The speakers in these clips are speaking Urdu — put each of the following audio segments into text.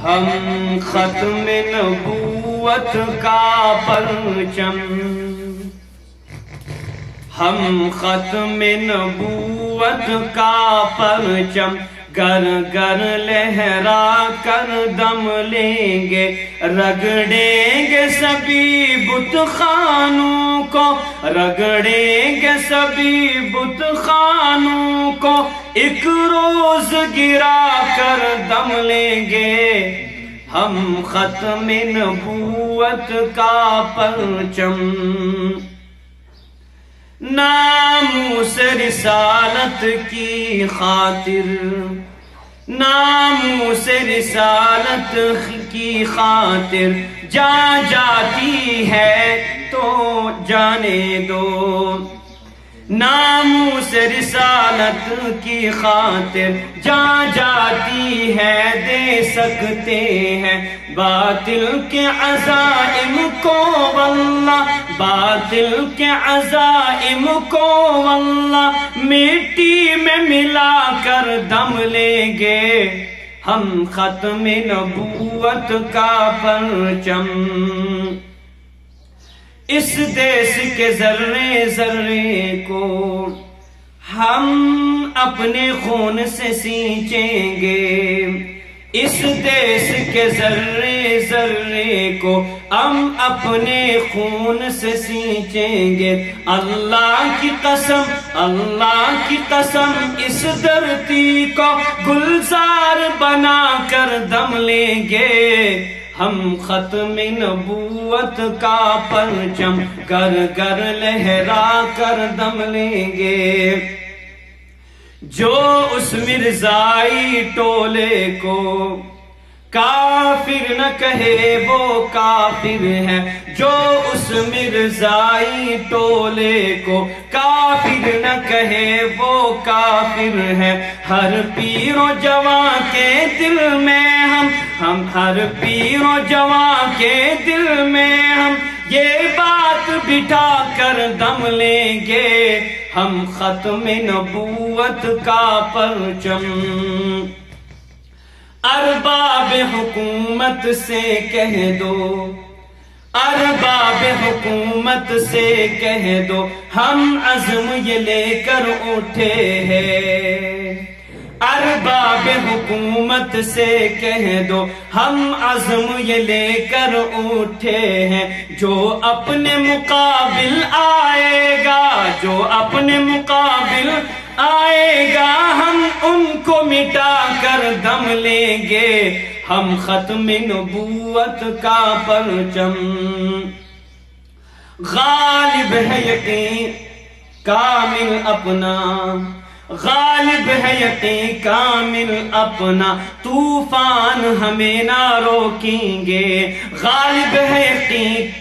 ہم ختم نبوت کا پرچم، ہم ختم نبوت کا پرچم گر گر لہرا کر دم لیں گے، رگڑیں گے سبھی بت خانوں کو، رگڑیں گے سبھی بت خانوں کو، ایک روز گرا کر دم لیں گے، ہم ختم نبوت کا پرچم۔ ناموس رسالت کی خاطر، ناموس رسالت کی خاطر جا جاتی ہے تو جانے دو، ناموس رسالت کی خاطر جا جاتی ہے دے سکتے ہیں، باطل کے عزائم کو واللہ، باطل کے عزائم کو واللہ مٹی میں ملا کر دم لیں گے، ہم ختم نبوت کا پرچم۔ اس دیس کے ذرے ذرے کو ہم اپنے خون سے سینچیں گے، اس دیس کے ذرے ذرے کو ہم اپنے خون سے سینچیں گے، اللہ کی قسم، اللہ کی قسم اس دھرتی کو گلزار بنا کر دم لیں گے، ہم ختم نبوت کا پرچم گر گر لہرا کر دم لیں گے۔ جو اس مرزائی ٹولے کو کافر نہ کہے وہ کافر ہے، جو اس مرزائی ٹولے کو کافر نہ کہے وہ کافر ہے، ہر پیر و جوان کے دل میں ہم ہر پیر و جوان کے دل میں ہم یہ بات بٹھا کر دم لیں گے، ہم ختم نبوت کا پرچم۔ ارباب حکومت سے کہہ دو، ارباب حکومت سے کہہ دو ہم عزم یہ لے کر اٹھے ہیں، ارباب حکومت سے کہہ دو ہم عزم یہ لے کر اٹھے ہیں، جو اپنے مقابل آئے گا، جو اپنے مقابل آئے گا ہم ان کو مٹا کر دم لیں گے، ہم ختم نبوت کا پرچم۔ غالب ہے یقین کامل اپنا، غالب ہے یقین کامل اپنا، طوفان ہمیں نہ روکیں گے، غالب ہے یقین،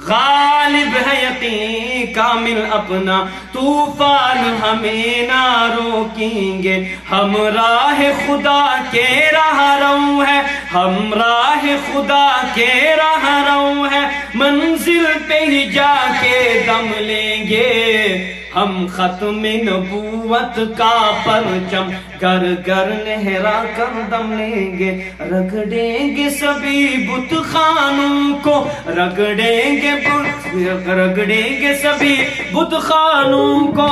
غالب ہے یقین کامل اپنا، طوفان ہمیں نہ روکیں گے، ہم راہ خدا کے راہ رو ہیں، ہم راہ خدا کے راہ رو ہیں، منزل پہ ہی جا کے دم لیں گے، ہم ختم نبوت کا پرچم گر گر لہرا کر دم لیں گے، رگڑیں گے سبھی بت خانوں کو، رگڑیں گے سبھی بت خانوں کو۔